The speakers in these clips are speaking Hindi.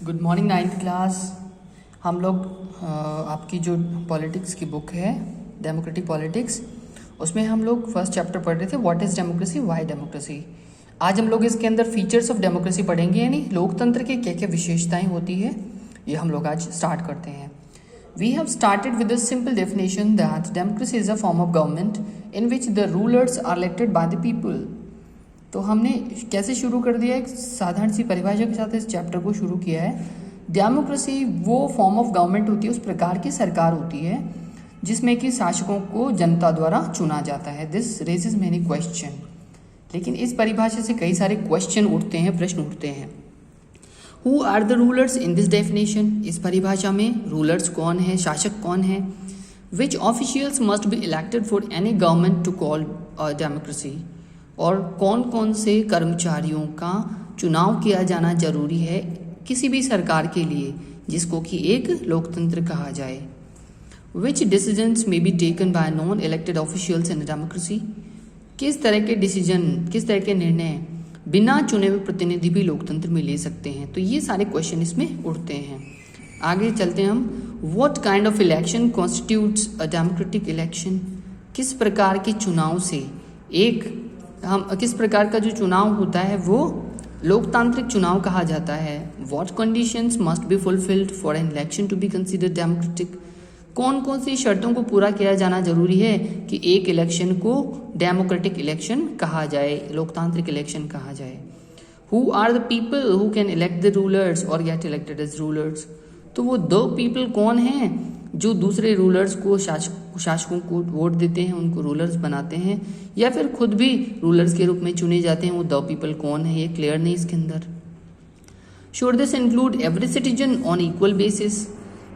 Good morning ninth class. हम लोग आपकी जो पॉलिटिक्स की बुक है डेमोक्रेटिक पॉलिटिक्स, उसमें हम लोग फर्स्ट चैप्टर पढ़ रहे थे what is democracy, why democracy. आज हम लोग इसके अंदर फीचर्स ऑफ डेमोक्रेसी पढ़ेंगे, यानी लोकतंत्र के क्या क्या विशेषताएं होती है, ये हम लोग आज स्टार्ट करते हैं। We have started with a simple definition that democracy is a form of government in which the rulers are elected by the people. तो हमने कैसे शुरू कर दिया, एक साधारण सी परिभाषा के साथ इस चैप्टर को शुरू किया है। डेमोक्रेसी वो फॉर्म ऑफ गवर्नमेंट होती है, उस प्रकार की सरकार होती है जिसमें कि शासकों को जनता द्वारा चुना जाता है। This raises many question. लेकिन इस परिभाषा से कई सारे क्वेश्चन उठते हैं, प्रश्न उठते हैं। Who are the rulers in this definition? इस परिभाषा में रूलर्स कौन है, शासक कौन है? Which officials must be elected for any government to call democracy? और कौन कौन से कर्मचारियों का चुनाव किया जाना जरूरी है किसी भी सरकार के लिए जिसको कि एक लोकतंत्र कहा जाए। Which decisions may be taken by non elected officials in democracy? किस तरह के डिसीजन, किस तरह के निर्णय बिना चुने हुए प्रतिनिधि भी लोकतंत्र में ले सकते हैं। तो ये सारे क्वेश्चन इसमें उठते हैं। आगे चलते हैं हम। What kind of election constitutes a democratic election? किस प्रकार के चुनाव से किस प्रकार का जो चुनाव होता है वो लोकतांत्रिक चुनाव कहा जाता है। What conditions must be fulfilled for an election to be considered democratic? कौन कौन सी शर्तों को पूरा किया जाना जरूरी है कि एक इलेक्शन को डेमोक्रेटिक इलेक्शन कहा जाए, लोकतांत्रिक इलेक्शन कहा जाए। Who are the people who can elect the rulers और गेट इलेक्टेड एज रूलर्स? तो वो दो पीपल कौन हैं जो दूसरे रूलर्स को, शासकों को वोट देते हैं, उनको रूलर्स बनाते हैं, या फिर खुद भी रूलर्स के रूप में चुने जाते हैं। वो दो पीपल कौन है, ये क्लियर नहीं इसके अंदर। Should this include every citizen on equal basis?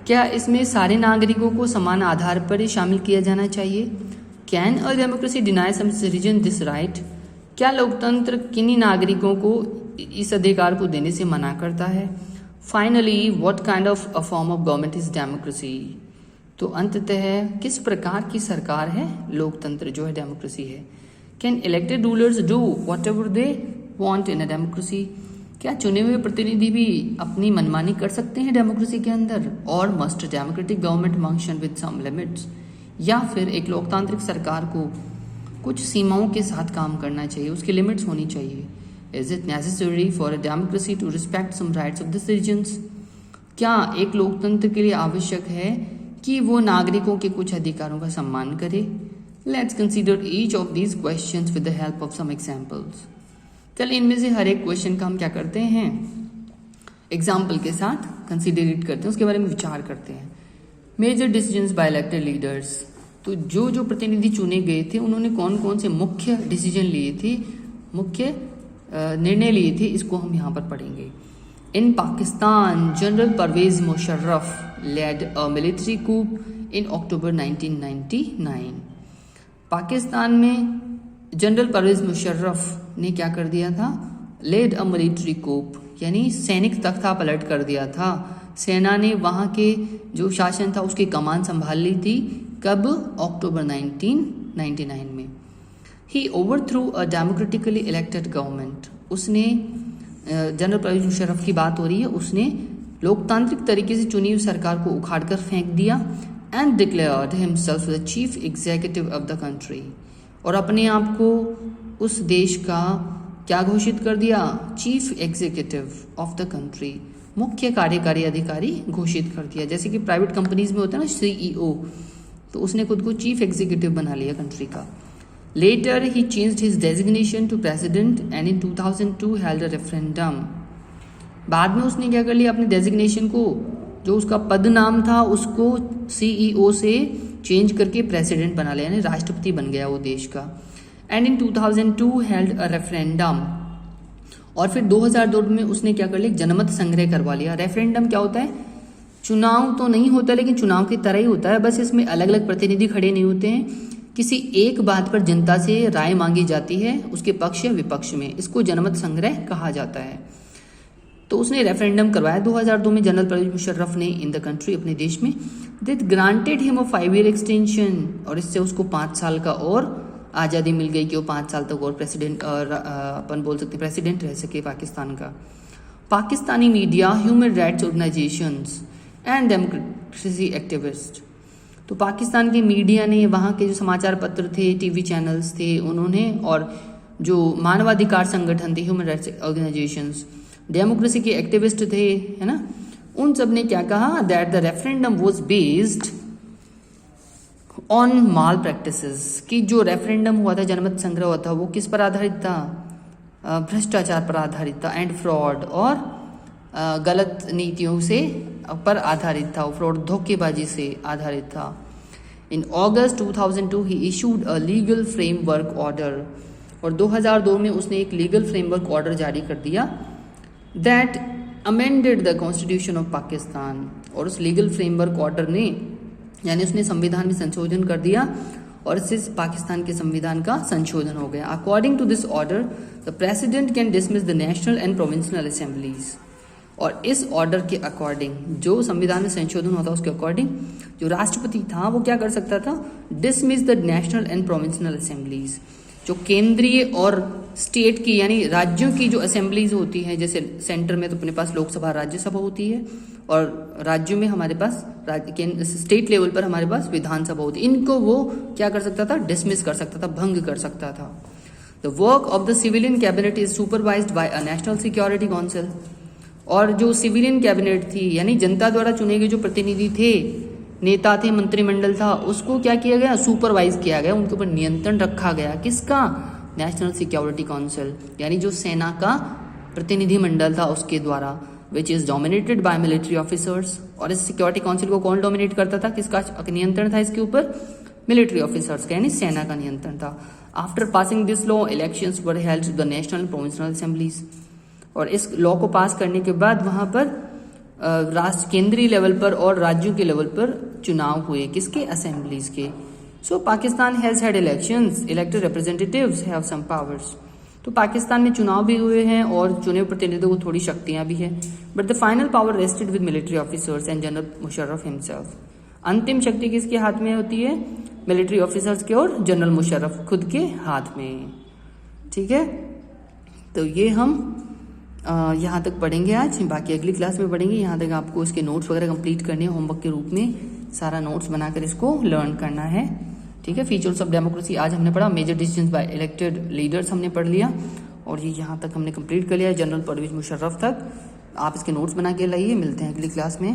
क्या इसमें सारे नागरिकों को समान आधार पर ही शामिल किया जाना चाहिए? Can a democracy deny some citizen this right? क्या लोकतंत्र किन्हीं नागरिकों को इस अधिकार को देने से मना करता है? Finally what kind of a form of government is democracy? तो अंततः किस प्रकार की सरकार है लोकतंत्र जो है डेमोक्रेसी है। Can elected rulers do what ever they want in a democracy? क्या चुने हुए प्रतिनिधि भी अपनी मनमानी कर सकते हैं डेमोक्रेसी के अंदर? और must democratic government function with some limits? या फिर एक लोकतांत्रिक सरकार को कुछ सीमाओं के साथ काम करना चाहिए, उसकी लिमिट्स होनी चाहिए। Is it necessary for a democracy to respect some rights of the citizens? क्या एक लोकतंत्र के लिए आवश्यक है कि वो नागरिकों के कुछ अधिकारों का सम्मान करे? Let's consider each of these questions with the help of some examples. चलिए इनमें से हर एक क्वेश्चन का हम क्या करते हैं, एग्जाम्पल के साथ कंसीडर इट करते हैं, उसके बारे में विचार करते हैं। Major decisions by elected leaders. तो जो प्रतिनिधि चुने गए थे उन्होंने कौन कौन से मुख्य डिसीजन लिए थे, मुख्य निर्णय लिए थे, इसको हम यहाँ पर पढ़ेंगे। In Pakistan, General Pervez Musharraf led a military coup in October 1999. Pakistan में जनरल परवेज मुशर्रफ ने क्या कर दिया था, लेड अ मिलिट्री कूप, यानी सैनिक तख्ता पलट कर दिया था। सेना ने वहाँ के जो शासन था उसकी कमान संभाल ली थी। कब? अक्टूबर 1999 में। ही ओवरथ्रू अ डेमोक्रेटिकली इलेक्टेड गवर्नमेंट। उसने, जनरल परवेज मुशर्रफ की बात हो रही है, उसने लोकतांत्रिक तरीके से चुनी हुई सरकार को उखाड़कर फेंक दिया। And declared himself the chief executive of the country. और अपने आप को उस देश का क्या घोषित कर दिया? Chief executive of the country, मुख्य कार्यकारी अधिकारी घोषित कर दिया। जैसे कि प्राइवेट कंपनीज में होता है ना CEO, तो उसने खुद को चीफ एग्जीक्यूटिव बना लिया कंट्री का। Later, he changed his designation to president and in 2002 held a referendum. बाद में उसने क्या कर लिया, अपने डेजिग्नेशन को, जो उसका पद नाम था, उसको CEO से चेंज करके प्रेसिडेंट बना लिया, यानी राष्ट्रपति बन गया वो देश का। And in 2002 held a referendum. और फिर 2002 में उसने क्या कर लिया, जनमत संग्रह करवा लिया। रेफरेंडम क्या होता है? चुनाव तो नहीं होता लेकिन चुनाव की तरह ही होता है, बस इसमें अलग अलग प्रतिनिधि खड़े नहीं होते हैं। किसी एक बात पर जनता से राय मांगी जाती है, उसके पक्ष या विपक्ष में, इसको जनमत संग्रह कहा जाता है। तो उसने रेफरेंडम करवाया 2002 में जनरल परवेज मुशर्रफ ने इन द कंट्री, अपने देश में। It granted him a 5-year extension, और इससे उसको 5 साल का और आज़ादी मिल गई कि वो 5 साल तक और प्रेसिडेंट, और अपन बोल सकते हैं प्रेसिडेंट रह सके पाकिस्तान का। Pakistani media, human rights organisations and democracy activist. तो पाकिस्तान के मीडिया ने, वहाँ के जो समाचार पत्र थे, टीवी चैनल्स थे, उन्होंने, और जो मानवाधिकार संगठन थे, ह्यूमन राइट्स ऑर्गेनाइजेशंस, डेमोक्रेसी के एक्टिविस्ट थे, है ना, उन सब ने क्या कहा, that the referendum was based on mall practices, कि जो रेफरेंडम हुआ था, जनमत संग्रह हुआ था, वो किस पर आधारित था, भ्रष्टाचार पर आधारित था, एंड फ्रॉड, और गलत नीतियों से पर आधारित था, फ्रॉड, धोखेबाजी से आधारित था। In August 2002 he issued a legal framework order, और 2002 में उसने एक लीगल फ्रेमवर्क ऑर्डर जारी कर दिया, that amended the constitution of Pakistan, और उस लीगल फ्रेमवर्क ऑर्डर ने, यानी उसने संविधान में संशोधन कर दिया, और इससे पाकिस्तान के संविधान का संशोधन हो गया। According to this order the president can dismiss the national and provincial assemblies, और इस ऑर्डर के अकॉर्डिंग, जो संविधान में संशोधन होता है उसके अकॉर्डिंग, जो राष्ट्रपति था वो क्या कर सकता था, dismiss the national and provincial assemblies, जो केंद्रीय और स्टेट की, यानी राज्यों की जो असेंबलीज होती हैं, जैसे सेंटर में तो अपने पास लोकसभा, राज्यसभा होती है, और राज्यों में हमारे पास स्टेट लेवल पर हमारे पास विधानसभा होती है, इनको वो क्या कर सकता था, डिसमिस कर सकता था, भंग कर सकता था। The work of the civilian cabinet is supervised by a national security council, और जो सिविलियन कैबिनेट थी, यानी जनता द्वारा चुने गए जो प्रतिनिधि थे, नेता थे, मंत्रिमंडल था, उसको क्या किया गया, सुपरवाइज किया गया, उनके ऊपर नियंत्रण रखा गया, किसका, नेशनल सिक्योरिटी काउंसिल, यानी जो सेना का प्रतिनिधि मंडल था उसके द्वारा, which is dominated by military officers. और इस सिक्योरिटी काउंसिल को कौन डोमिनेट करता था, किसका नियंत्रण था इसके ऊपर, मिलिट्री ऑफिसर्स का, यानी सेना का नियंत्रण था। After passing this law elections were held to the national provincial assemblies, और इस लॉ को पास करने के बाद वहां पर राष्ट्र केंद्रीय लेवल पर और राज्यों के लेवल पर चुनाव हुए, किसके, असेंबलीज के। So Pakistan has had elections, elected representatives have some powers. तो पाकिस्तान में चुनाव भी हुए हैं और चुने प्रतिनिधियों को थोड़ी शक्तियां भी है, but the final power rested with military officers and general Musharraf himself. अंतिम शक्ति किसके हाथ में होती है, मिलिट्री ऑफिसर्स के और जनरल मुशर्रफ खुद के हाथ में। ठीक है, तो ये हम यहाँ तक पढ़ेंगे आज, बाकी अगली क्लास में पढ़ेंगे। यहाँ तक आपको इसके नोट्स वगैरह कंप्लीट करने हैं, होमवर्क के रूप में सारा नोट्स बनाकर इसको लर्न करना है। ठीक है, फीचर्स ऑफ डेमोक्रेसी आज हमने पढ़ा, major decisions by elected leaders हमने पढ़ लिया, और ये यहाँ तक हमने कंप्लीट कर लिया, जनरल परवेज मुशर्रफ तक। आप इसके नोट्स बना के लाइए, मिलते हैं अगली क्लास में।